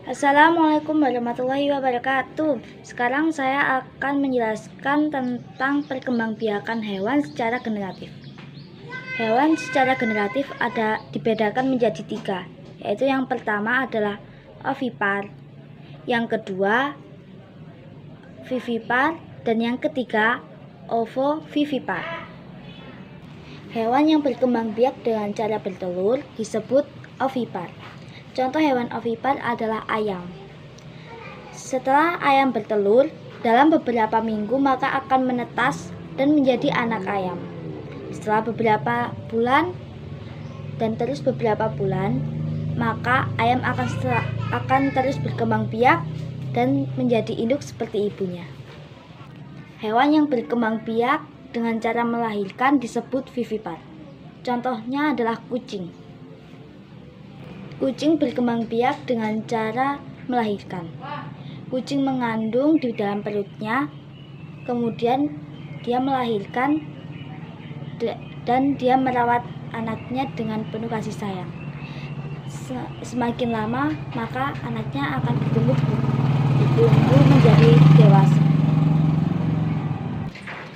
Assalamualaikum warahmatullahi wabarakatuh. Sekarang saya akan menjelaskan tentang perkembangbiakan hewan secara generatif. Hewan secara generatif dibedakan menjadi 3, yaitu yang pertama adalah ovipar, yang kedua vivipar, dan yang ketiga ovovivipar. Hewan yang berkembang biak dengan cara bertelur disebut ovipar. Contoh hewan ovipar adalah ayam. Setelah ayam bertelur, dalam beberapa minggu maka akan menetas dan menjadi anak ayam. Setelah beberapa bulan dan terus beberapa bulan, maka ayam akan terus berkembang biak dan menjadi induk seperti ibunya. Hewan yang berkembang biak dengan cara melahirkan disebut vivipar. Contohnya adalah kucing. Kucing berkembang biak dengan cara melahirkan. Kucing mengandung di dalam perutnya, kemudian dia melahirkan dan dia merawat anaknya dengan penuh kasih sayang. Semakin lama, maka anaknya akan bertumbuh menjadi dewasa.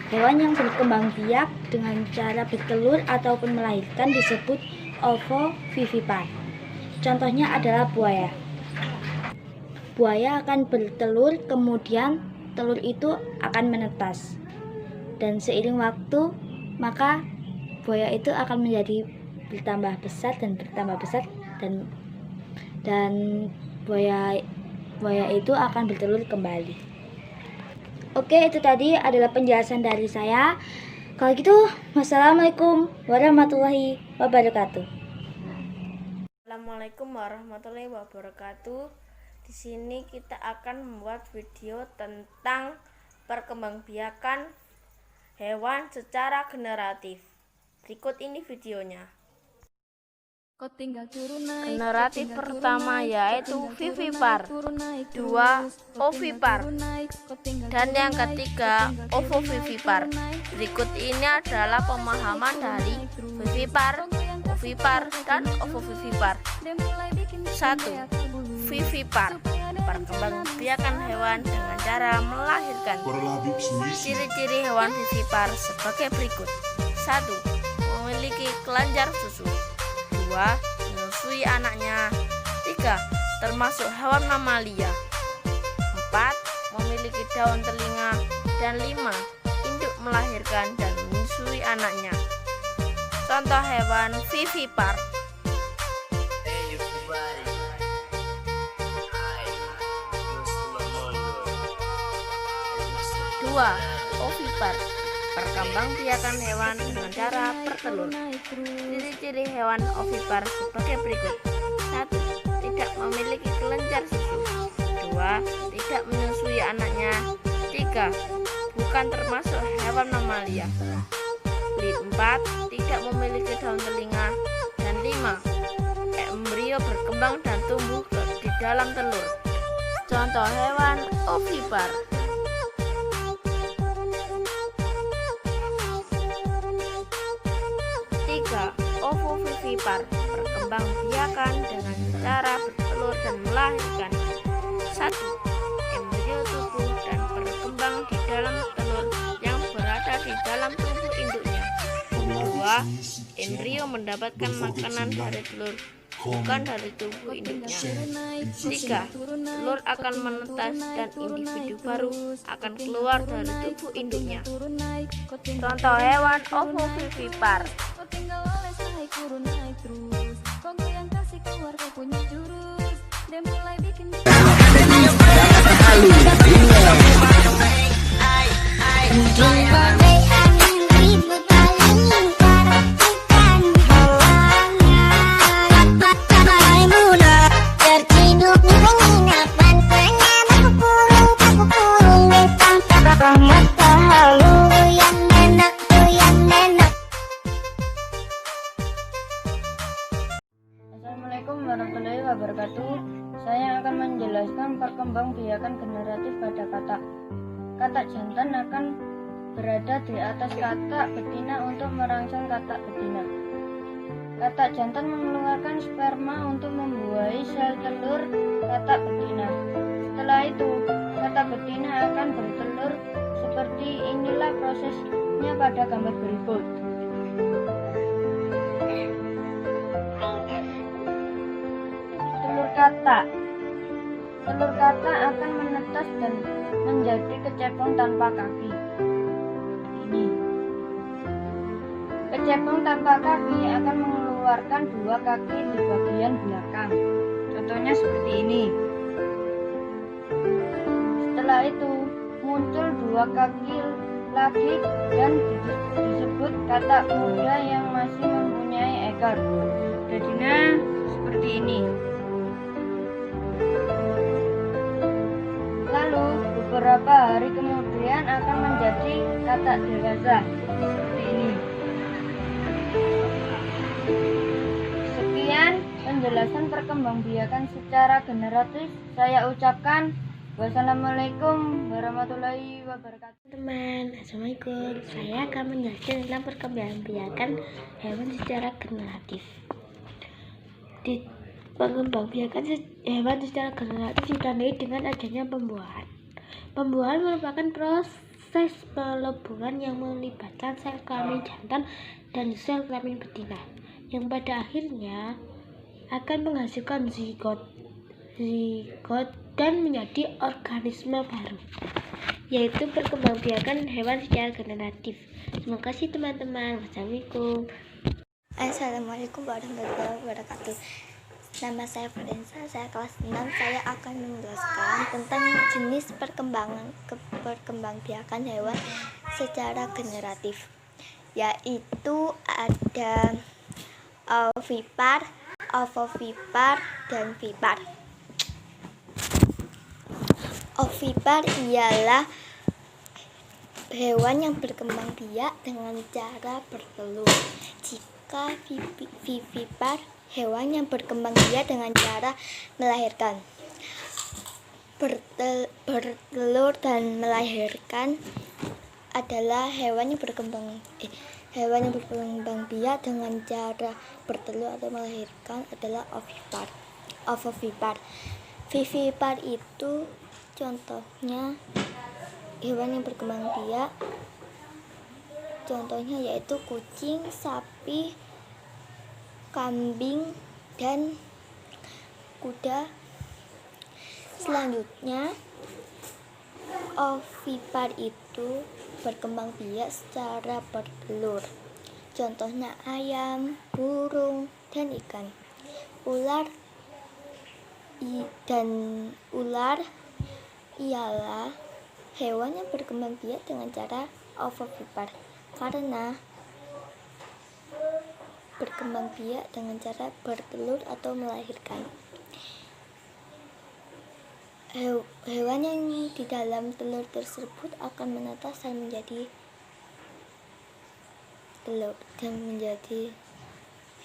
Hewan yang berkembang biak dengan cara bertelur ataupun melahirkan disebut ovovivipar. Contohnya adalah buaya. Buaya akan bertelur, kemudian telur itu akan menetas. Dan seiring waktu, maka buaya itu akan menjadi bertambah besar dan buaya itu akan bertelur kembali. Oke, itu tadi adalah penjelasan dari saya. Kalau gitu, wassalamualaikum warahmatullahi wabarakatuh. Assalamualaikum warahmatullahi wabarakatuh. Di sini kita akan membuat video tentang perkembangbiakan hewan secara generatif. Berikut ini videonya. Generatif pertama yaitu vivipar, 2 ovipar, dan yang ketiga ovovivipar. Berikut ini adalah pemahaman dari vivipar, ovipar, dan ovovivipar. 1. Vivipar, perkembangbiakan hewan dengan cara melahirkan. Ciri-ciri hewan vivipar sebagai berikut. 1. Memiliki kelenjar susu. 2. Menyusui anaknya. 3. Termasuk hewan mamalia. 4. Memiliki daun telinga. Dan 5. Induk melahirkan dan menyusui anaknya. Contoh hewan vivipar. 2. Ovipar, perkembangbiakan hewan dengan cara bertelur. Ciri-ciri hewan ovipar sebagai berikut. 1. Tidak memiliki kelenjar susu. 2. Tidak menyusui anaknya. 3. Bukan termasuk hewan mamalia. 4. Tidak memiliki daun telinga. Dan 5. Embrio berkembang dan tumbuh di dalam telur. Contoh hewan ovipar. 3. Ovovivipar, perkembangbiakan dengan cara bertelur dan melahirkan. 1. Embrio tumbuh dan berkembang di dalam telur yang berada di dalam tubuh induknya. 2. Embrio mendapatkan makanan dari telur, bukan dari tubuh induknya. 3. Telur akan menetas dan individu baru akan keluar dari tubuh induknya. Contoh hewan ovovivipar. Assalamualaikum warahmatullahi wabarakatuh. Saya akan menjelaskan perkembangbiakan generatif pada katak. Katak jantan akan berada di atas katak betina untuk merangsang katak betina. Katak jantan mengeluarkan sperma untuk membuahi sel telur katak betina. Setelah itu, katak betina akan bertelur. Seperti inilah prosesnya pada gambar berikut. Telur katak. Telur katak akan menetas dan menjadi kecepong tanpa kaki. Ini. Kecepong tanpa kaki akan mengeluarkan 2 kaki di bagian belakang. Contohnya seperti ini. Setelah itu muncul 2 kaki lagi dan disebut katak muda yang masih mempunyai ekor. Jadinya seperti ini. Lalu beberapa hari kemudian akan menjadi katak dewasa seperti ini. Sekian penjelasan perkembangbiakan secara generatif. Saya ucapkan wassalamualaikum warahmatullahi wabarakatuh. Teman, assalamualaikum. Saya akan menjelaskan tentang perkembangbiakan hewan secara generatif. Di perkembangbiakan hewan secara generatif ditandai dengan adanya pembuahan. Pembuahan merupakan proses peleburan yang melibatkan sel kelamin jantan dan sel kelamin betina, yang pada akhirnya akan menghasilkan zigot dan menjadi organisme baru, yaitu perkembangbiakan hewan secara generatif. Terima kasih teman-teman. Wassalamualaikum. Assalamualaikum warahmatullahi wabarakatuh. Nama saya Florensa, saya kelas 6. Saya akan menjelaskan tentang jenis perkembangbiakan hewan secara generatif, yaitu ada ovipar, ovovipar, dan vipar. Ovipar ialah hewan yang berkembang biak dengan cara bertelur. Jika vivipar, hewan yang berkembang biak dengan cara melahirkan. Bertelur dan melahirkan adalah hewan yang berkembang biak dengan cara bertelur atau melahirkan adalah ovovipar. Vivipar itu contohnya hewan yang berkembang biak. Contohnya yaitu kucing, sapi, kambing, dan kuda. Selanjutnya, ovipar itu berkembang biak secara bertelur. Contohnya ayam, burung, dan ikan. Ular ialah hewan yang berkembang biak dengan cara ovovipar karena berkembang biak dengan cara bertelur atau melahirkan. Hewan yang di dalam telur tersebut akan menetas dan menjadi telur dan menjadi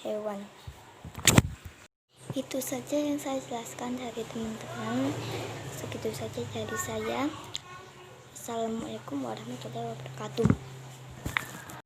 hewan. Itu saja yang saya jelaskan dari teman-teman. Segitu saja dari saya. Assalamualaikum warahmatullahi wabarakatuh.